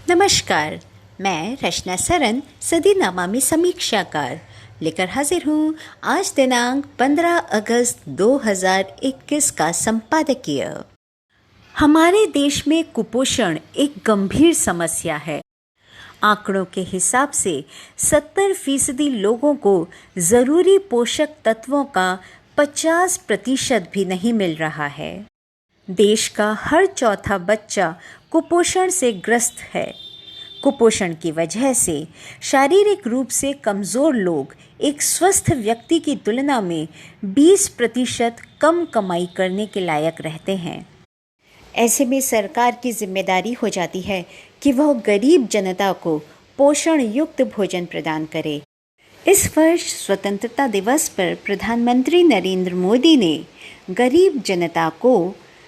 नमस्कार। मैं रचना सरन सदी नमामि समीक्षाकार लेकर हाजिर हूँ आज दिनांक 15 अगस्त 2021 का संपादकीय। हमारे देश में कुपोषण एक गंभीर समस्या है। आंकड़ों के हिसाब से 70% लोगों को जरूरी पोषक तत्वों का 50% भी नहीं मिल रहा है। देश का हर चौथा बच्चा कुपोषण से ग्रस्त है। कुपोषण की वजह से शारीरिक रूप से कमज़ोर लोग एक स्वस्थ व्यक्ति की तुलना में 20% कम कमाई करने के लायक रहते हैं। ऐसे में सरकार की जिम्मेदारी हो जाती है कि वह गरीब जनता को पोषण युक्त भोजन प्रदान करे। इस वर्ष स्वतंत्रता दिवस पर प्रधानमंत्री नरेंद्र मोदी ने गरीब जनता को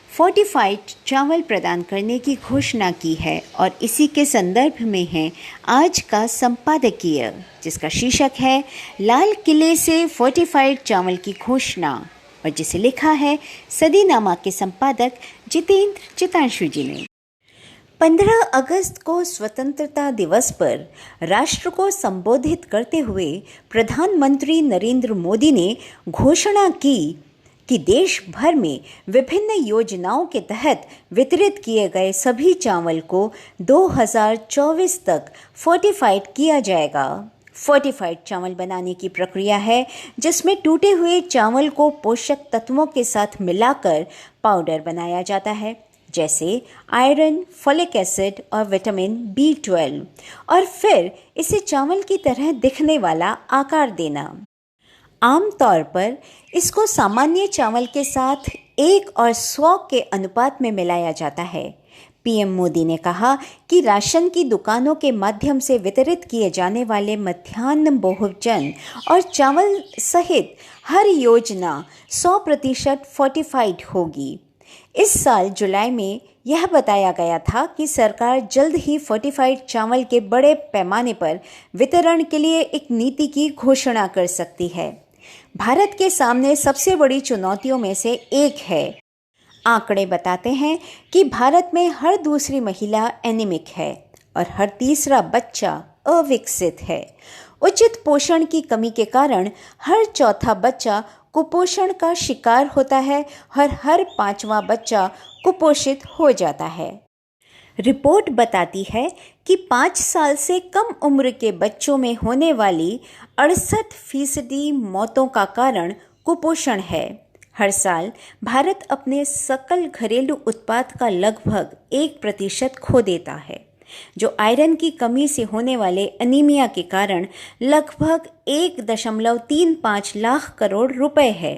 फोर्टिफाइड चावल प्रदान करने की घोषणा की है और इसी के संदर्भ में है आज का संपादकीय, जिसका शीर्षक है लाल किले से फोर्टिफाइड चावल की घोषणा और जिसे लिखा है सदीनामा के संपादक जितेंद्र चितांशु जी ने। 15 अगस्त को स्वतंत्रता दिवस पर राष्ट्र को संबोधित करते हुए प्रधानमंत्री नरेंद्र मोदी ने घोषणा की कि देश भर में विभिन्न योजनाओं के तहत वितरित किए गए सभी चावल को 2024 तक फोर्टिफाइड किया जाएगा। फोर्टिफाइड चावल बनाने की प्रक्रिया है जिसमें टूटे हुए चावल को पोषक तत्वों के साथ मिलाकर पाउडर बनाया जाता है, जैसे आयरन, फोलिक एसिड और विटामिन B12, और फिर इसे चावल की तरह दिखने वाला आकार देना। आमतौर पर इसको सामान्य चावल के साथ 1 और 100 के अनुपात में मिलाया जाता है। पीएम मोदी ने कहा कि राशन की दुकानों के माध्यम से वितरित किए जाने वाले मध्याह्न भोजन और चावल सहित हर योजना 100% फोर्टिफाइड होगी। इस साल जुलाई में यह बताया गया था कि सरकार जल्द ही फोर्टिफाइड चावल के बड़े पैमाने पर वितरण के लिए एक नीति की घोषणा कर सकती है। भारत के सामने सबसे बड़ी चुनौतियों में से एक है। आंकड़े बताते हैं कि भारत में हर दूसरी महिला एनीमिक है और हर तीसरा बच्चा अविकसित है। उचित पोषण की कमी के कारण हर चौथा बच्चा कुपोषण का शिकार होता है और हर 5वां बच्चा कुपोषित हो जाता है। रिपोर्ट बताती है कि 5 साल से कम उम्र के बच्चों में होने वाली 68% मौतों का कारण कुपोषण है। हर साल भारत अपने सकल घरेलू उत्पाद का लगभग 1% खो देता है, जो आयरन की कमी से होने वाले अनीमिया के कारण लगभग 1.35 लाख करोड़ रुपए है।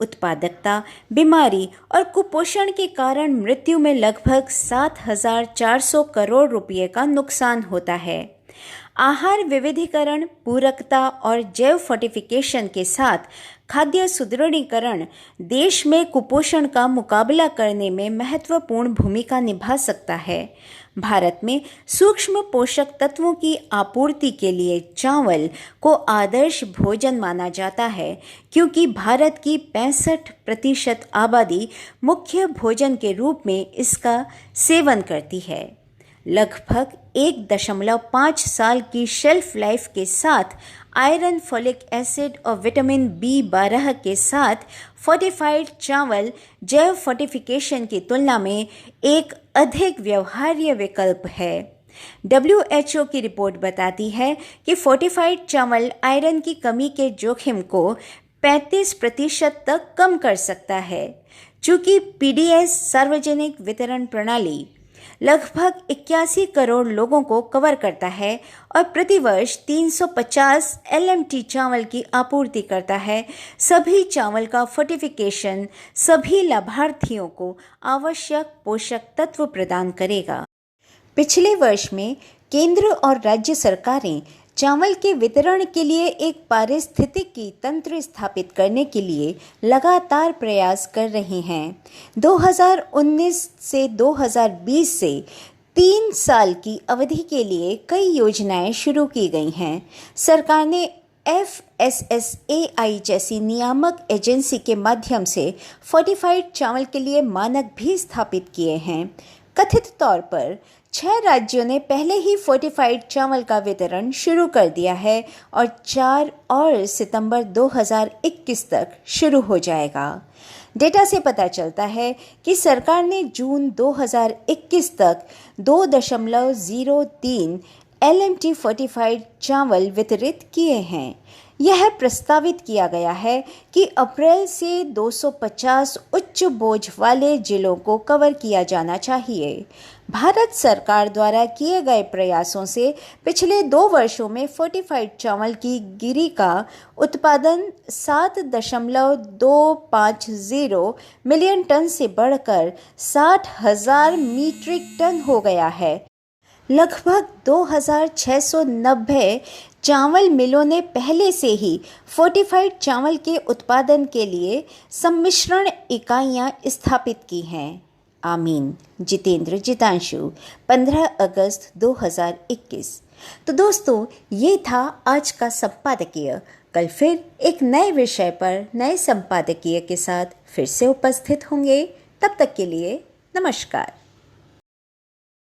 उत्पादकता, बीमारी और कुपोषण के कारण मृत्यु में लगभग 7,400 करोड़ रुपए का नुकसान होता है। आहार विविधीकरण, पूरकता और जैव फोर्टिफिकेशन के साथ खाद्य सुदृढ़ीकरण देश में कुपोषण का मुकाबला करने में महत्वपूर्ण भूमिका निभा सकता है। भारत में सूक्ष्म पोषक तत्वों की आपूर्ति के लिए चावल को आदर्श भोजन माना जाता है, क्योंकि भारत की 65% आबादी मुख्य भोजन के रूप में इसका सेवन करती है। लगभग 1.5 साल की शेल्फ लाइफ के साथ आयरन, फोलिक एसिड और विटामिन B12 के साथ फोर्टिफाइड चावल जैव फोर्टिफिकेशन की तुलना में एक अधिक व्यवहार्य विकल्प है। WHO की रिपोर्ट बताती है कि फोर्टिफाइड चावल आयरन की कमी के जोखिम को 35% तक कम कर सकता है। चूंकि PDS सार्वजनिक वितरण प्रणाली लगभग 81 करोड़ लोगों को कवर करता है और प्रतिवर्ष 350 LMT चावल की आपूर्ति करता है, सभी चावल का फोर्टिफिकेशन सभी लाभार्थियों को आवश्यक पोषक तत्व प्रदान करेगा। पिछले वर्ष में केंद्र और राज्य सरकारें चावल के वितरण के लिए एक पारिस्थितिकी तंत्र स्थापित करने के लिए लगातार प्रयास कर रही हैं। 2019 से 2020 से 3 साल की अवधि के लिए कई योजनाएं शुरू की गई हैं। सरकार ने FSSAI जैसी नियामक एजेंसी के माध्यम से फोर्टिफाइड चावल के लिए मानक भी स्थापित किए हैं। कथित तौर पर 6 राज्यों ने पहले ही फोर्टिफाइड चावल का वितरण शुरू कर दिया है और 4 और सितंबर 2021 तक शुरू हो जाएगा। डेटा से पता चलता है कि सरकार ने जून 2021 तक 2.03 LMT फोर्टिफाइड चावल वितरित किए हैं। यह प्रस्तावित किया गया है कि अप्रैल से 250 उच्च बोझ वाले जिलों को कवर किया जाना चाहिए। भारत सरकार द्वारा किए गए प्रयासों से पिछले 2 वर्षों में फोर्टिफाइड चावल की गिरी का उत्पादन 7.250 मिलियन टन से बढ़कर 60,000 मीट्रिक टन हो गया है। लगभग 2,690 चावल मिलों ने पहले से ही फोर्टिफाइड चावल के उत्पादन के लिए सम्मिश्रण इकाइयां स्थापित की हैं। आमीन। जितेंद्र जितांशु, 15 अगस्त 2021। तो दोस्तों, ये था आज का संपादकीय। कल फिर एक नए विषय पर नए संपादकीय के साथ फिर से उपस्थित होंगे। तब तक के लिए नमस्कार।